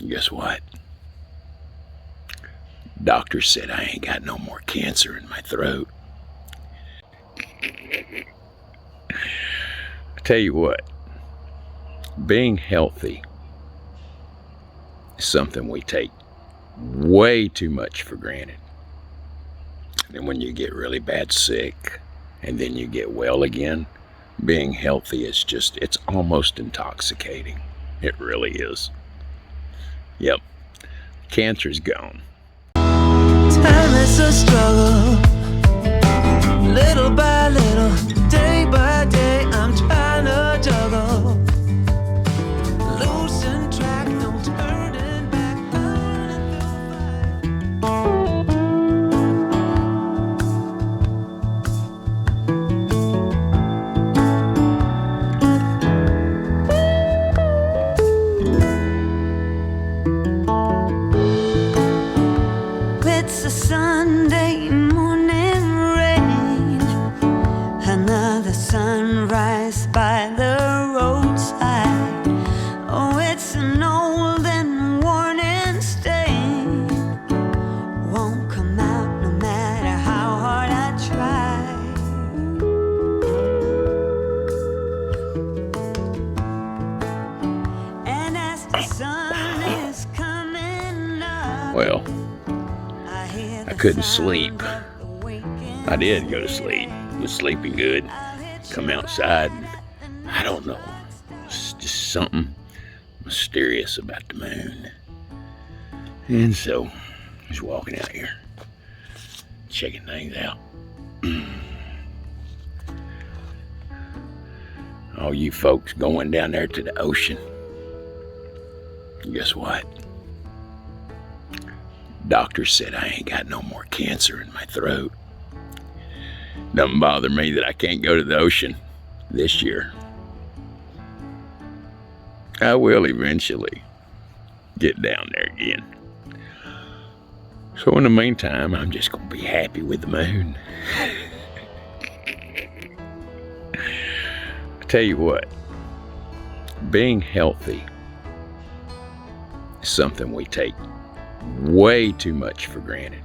Guess what? Doctor said I ain't got no more cancer in my throat. I tell you what, being healthy is something we take way too much for granted. And when you get really bad sick and then you get well again, being healthy is it's almost intoxicating. It really is. Yep, cancer's gone. Time is a struggle, little by little, day by day, I'm trying to juggle, losing track, no turning back, burning through fire. It's a Sunday morning rain, another sunrise by the roadside. Oh, it's an old and worn and stain, won't come out no matter how hard I try. And as the sun is coming up, Well, I couldn't sleep. I did go to sleep. Was sleeping good. Come outside, and I don't know. It's just something mysterious about the moon. And so, I was walking out here, checking things out. All you folks going down there to the ocean. Guess what? Doctor said I ain't got no more cancer in my throat. Doesn't bother me that I can't go to the ocean this year. I will eventually get down there again. So in the meantime, I'm just gonna be happy with the moon. I tell you what, being healthy is something we take way too much for granted.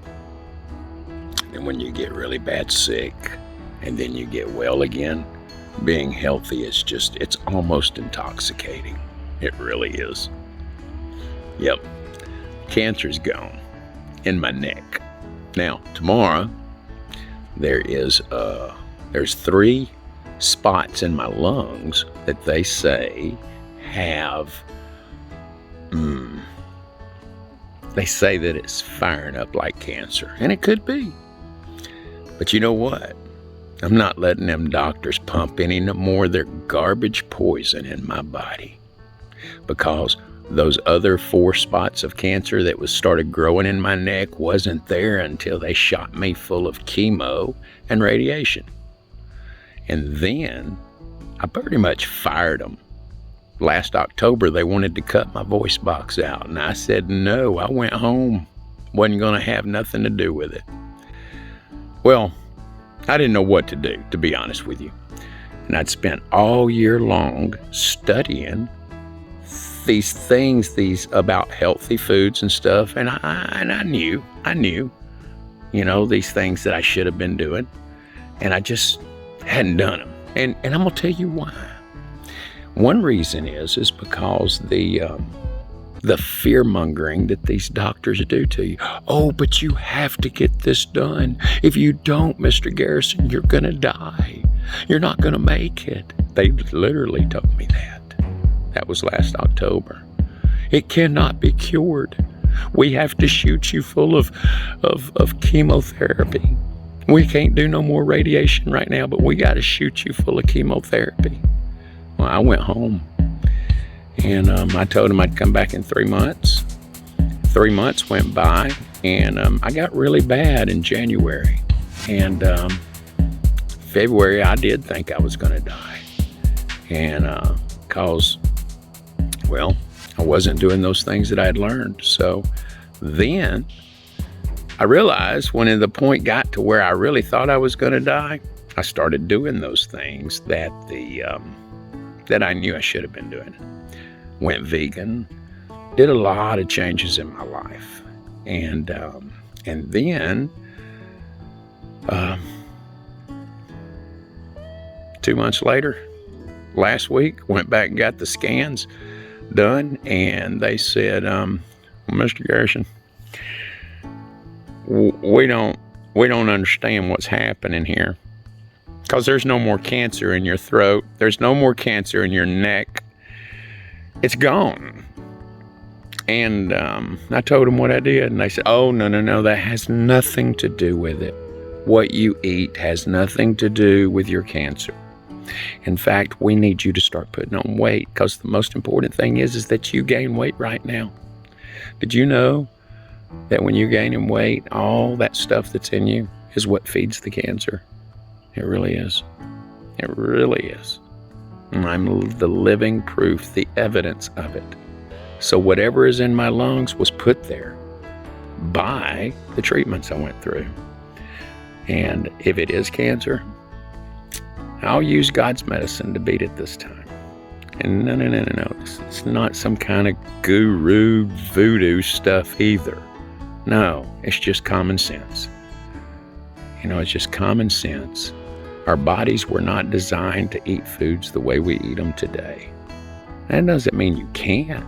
And when you get really bad sick and then you get well again, being healthy is it's almost intoxicating. It really is. Yep, cancer's gone in my neck. Now, tomorrow, there's 3 spots in my lungs that they say have, they say that it's firing up like cancer, and it could be. But you know what? I'm not letting them doctors pump any more of their garbage poison in my body, because those other 4 spots of cancer that started growing in my neck wasn't there until they shot me full of chemo and radiation. And then I pretty much fired them. Last October, they wanted to cut my voice box out, and I said no. I went home. Wasn't going to have nothing to do with it. Well, I didn't know what to do, to be honest with you. And I'd spent all year long studying these things, about healthy foods and stuff, and I knew, these things that I should have been doing, and I just hadn't done them. And I'm gonna tell you why. One reason is because the fear mongering that these doctors do to you. Oh, but you have to get this done. If you don't, Mr. Garrison, you're gonna die. You're not gonna make it. They literally told me that. That was last October. It cannot be cured. We have to shoot you full of chemotherapy. We can't do no more radiation right now, but we got to shoot you full of chemotherapy. Well, I went home, and I told him I'd come back in 3 months. 3 months went by, and I got really bad in January. And February, I did think I was going to die. And because, well, I wasn't doing those things that I had learned. So then I realized when the point got to where I really thought I was going to die, I started doing those things that I knew I should have been doing. Went vegan, did a lot of changes in my life. And then 2 months later, last week, went back and got the scans done, and they said, Mr. Garrison, we don't understand what's happening here, because there's no more cancer in your throat. There's no more cancer in your neck. It's gone. And I told them what I did, and they said, oh, no, that has nothing to do with it. What you eat has nothing to do with your cancer. In fact, we need you to start putting on weight, because the most important thing is that you gain weight right now. Did you know that when you're gaining weight, all that stuff that's in you is what feeds the cancer? It really is. It really is. And I'm the living proof, the evidence of it. So whatever is in my lungs was put there by the treatments I went through. And if it is cancer, I'll use God's medicine to beat it this time. And no. It's not some kind of guru voodoo stuff either. No, it's just common sense. It's just common sense. Our bodies were not designed to eat foods the way we eat them today. That doesn't mean you can't.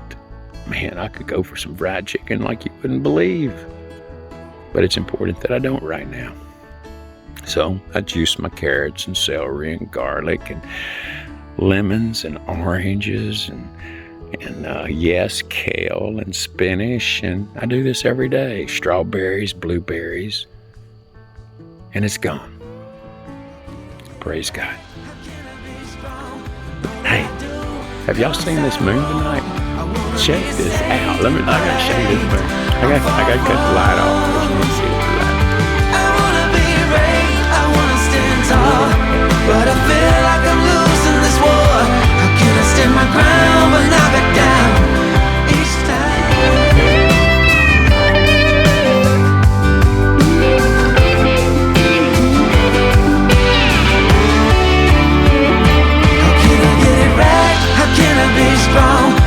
Man, I could go for some fried chicken like you wouldn't believe. But it's important that I don't right now. So I juice my carrots and celery and garlic and lemons and oranges and yes, kale and spinach. And I do this every day. Strawberries, blueberries. And it's gone. Praise God. Hey, have y'all seen this moon tonight? Check this out. I gotta show you this moon. I gotta cut the light off so you can see the light. I wanna be brave, I wanna stand tall, but I feel like I'm losing this war. How can I stand my ground when I back down each time? How can I get it right? How can I be strong?